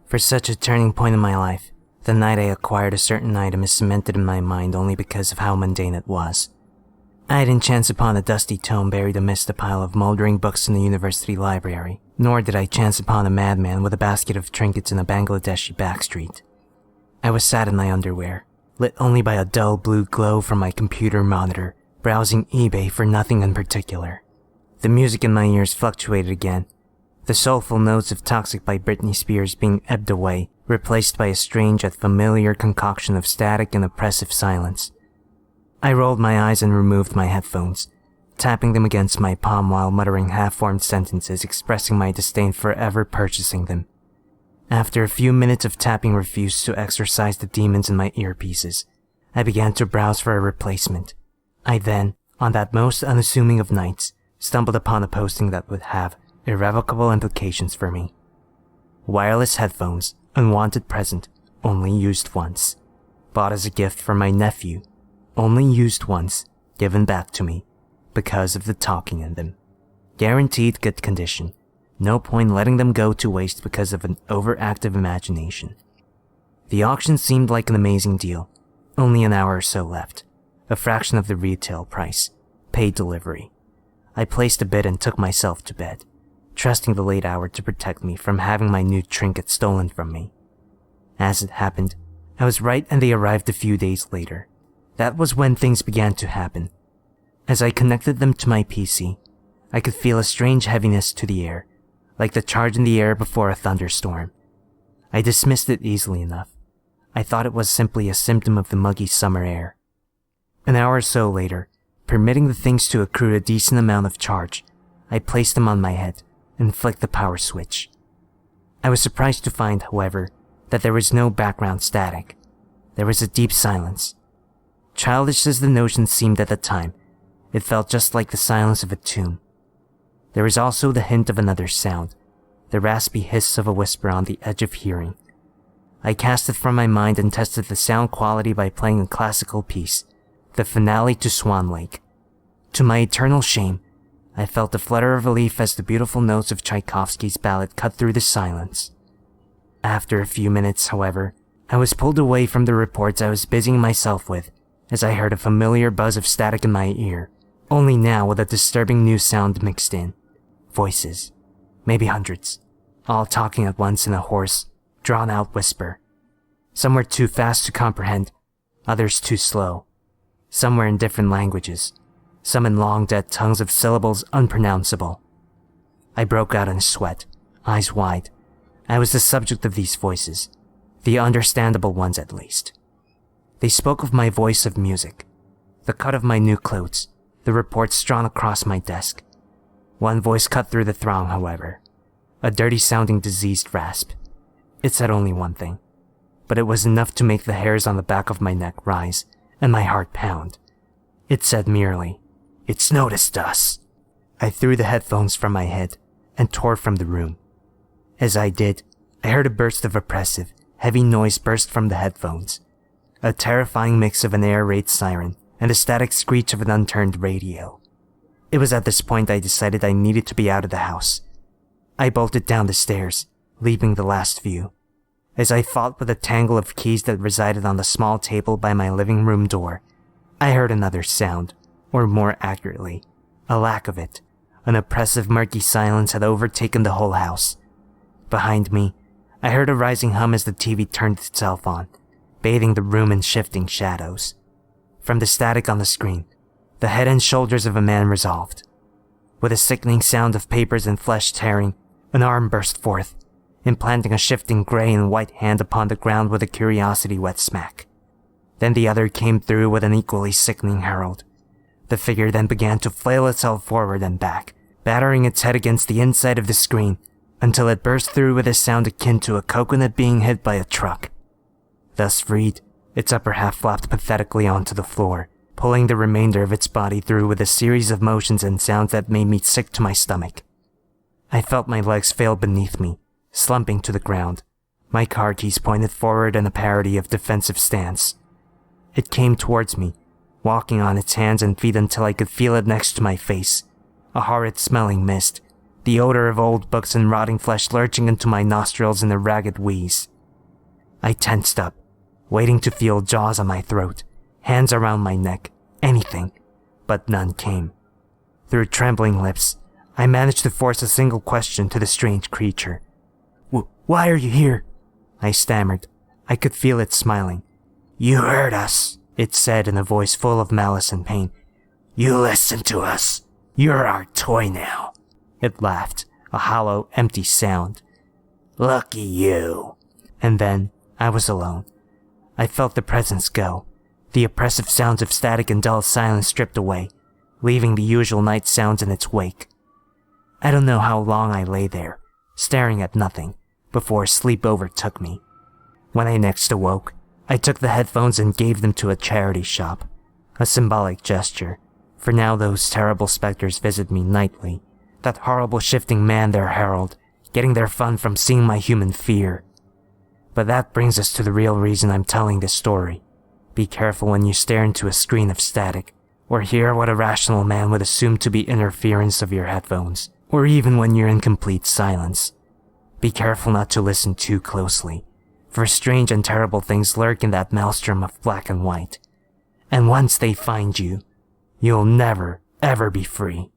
For such a turning point in my life, the night I acquired a certain item is cemented in my mind only because of how mundane it was. I didn't chance upon a dusty tome buried amidst a pile of moldering books in the university library, nor did I chance upon a madman with a basket of trinkets in a Bangladeshi backstreet. I was sat in my underwear, lit only by a dull blue glow from my computer monitor, browsing eBay for nothing in particular. The music in my ears fluctuated again, the soulful notes of Toxic by Britney Spears being ebbed away, replaced by a strange yet familiar concoction of static and oppressive silence. I rolled my eyes and removed my headphones, tapping them against my palm while muttering half-formed sentences expressing my disdain for ever purchasing them. After a few minutes of tapping refused to exorcise the demons in my earpieces, I began to browse for a replacement. I then, on that most unassuming of nights, stumbled upon a posting that would have irrevocable implications for me. Wireless headphones, unwanted present, only used once. Bought as a gift for my nephew, only used once, given back to me, because of the talking in them. Guaranteed good condition. No point letting them go to waste because of an overactive imagination. The auction seemed like an amazing deal. Only an hour or so left. A fraction of the retail price. Paid delivery. I placed a bid and took myself to bed, trusting the late hour to protect me from having my new trinket stolen from me. As it happened, I was right and they arrived a few days later. That was when things began to happen. As I connected them to my PC, I could feel a strange heaviness to the air, like the charge in the air before a thunderstorm. I dismissed it easily enough. I thought it was simply a symptom of the muggy summer air. An hour or so later, permitting the things to accrue a decent amount of charge, I placed them on my head and flicked the power switch. I was surprised to find, however, that there was no background static. There was a deep silence. Childish as the notion seemed at the time, it felt just like the silence of a tomb. There was also the hint of another sound, the raspy hiss of a whisper on the edge of hearing. I cast it from my mind and tested the sound quality by playing a classical piece, the finale to Swan Lake. To my eternal shame, I felt a flutter of relief as the beautiful notes of Tchaikovsky's ballad cut through the silence. After a few minutes, however, I was pulled away from the reports I was busying myself with, as I heard a familiar buzz of static in my ear, only now with a disturbing new sound mixed in. Voices, maybe hundreds, all talking at once in a hoarse, drawn-out whisper. Some were too fast to comprehend, others too slow. Some were in different languages, some in long dead tongues of syllables unpronounceable. I broke out in a sweat, eyes wide. I was the subject of these voices, the understandable ones at least. They spoke of my voice of music, the cut of my new clothes, the reports drawn across my desk. One voice cut through the throng, however, a dirty-sounding diseased rasp. It said only one thing, but it was enough to make the hairs on the back of my neck rise and my heart pound. It said merely, "It's noticed us." I threw the headphones from my head and tore from the room. As I did, I heard a burst of oppressive, heavy noise burst from the headphones. A terrifying mix of an air raid siren and the static screech of an unturned radio. It was at this point I decided I needed to be out of the house. I bolted down the stairs, leaving the last view. As I fought with a tangle of keys that resided on the small table by my living room door, I heard another sound, or more accurately, a lack of it. An oppressive murky silence had overtaken the whole house. Behind me, I heard a rising hum as the TV turned itself on, bathing the room in shifting shadows. From the static on the screen, the head and shoulders of a man resolved. With a sickening sound of papers and flesh tearing, an arm burst forth, implanting a shifting gray and white hand upon the ground with a curiosity wet smack. Then the other came through with an equally sickening herald. The figure then began to flail itself forward and back, battering its head against the inside of the screen, until it burst through with a sound akin to a coconut being hit by a truck. Thus freed, its upper half flopped pathetically onto the floor, pulling the remainder of its body through with a series of motions and sounds that made me sick to my stomach. I felt my legs fail beneath me, slumping to the ground, my car keys pointed forward in a parody of defensive stance. It came towards me, walking on its hands and feet until I could feel it next to my face, a horrid smelling mist, the odor of old books and rotting flesh lurching into my nostrils in a ragged wheeze. I tensed up, waiting to feel jaws on my throat, hands around my neck, anything, but none came. Through trembling lips, I managed to force a single question to the strange creature. Why are you here? I stammered. I could feel it smiling. You heard us, it said in a voice full of malice and pain. You listened to us. You're our toy now. It laughed, a hollow, empty sound. Lucky you. And then, I was alone. I felt the presence go, the oppressive sounds of static and dull silence stripped away, leaving the usual night sounds in its wake. I don't know how long I lay there, staring at nothing, before sleep overtook me. When I next awoke, I took the headphones and gave them to a charity shop, a symbolic gesture, for now those terrible specters visit me nightly, that horrible shifting man their herald, getting their fun from seeing my human fear. But that brings us to the real reason I'm telling this story. Be careful when you stare into a screen of static, or hear what a rational man would assume to be interference of your headphones, or even when you're in complete silence. Be careful not to listen too closely, for strange and terrible things lurk in that maelstrom of black and white. And once they find you, you'll never, ever be free.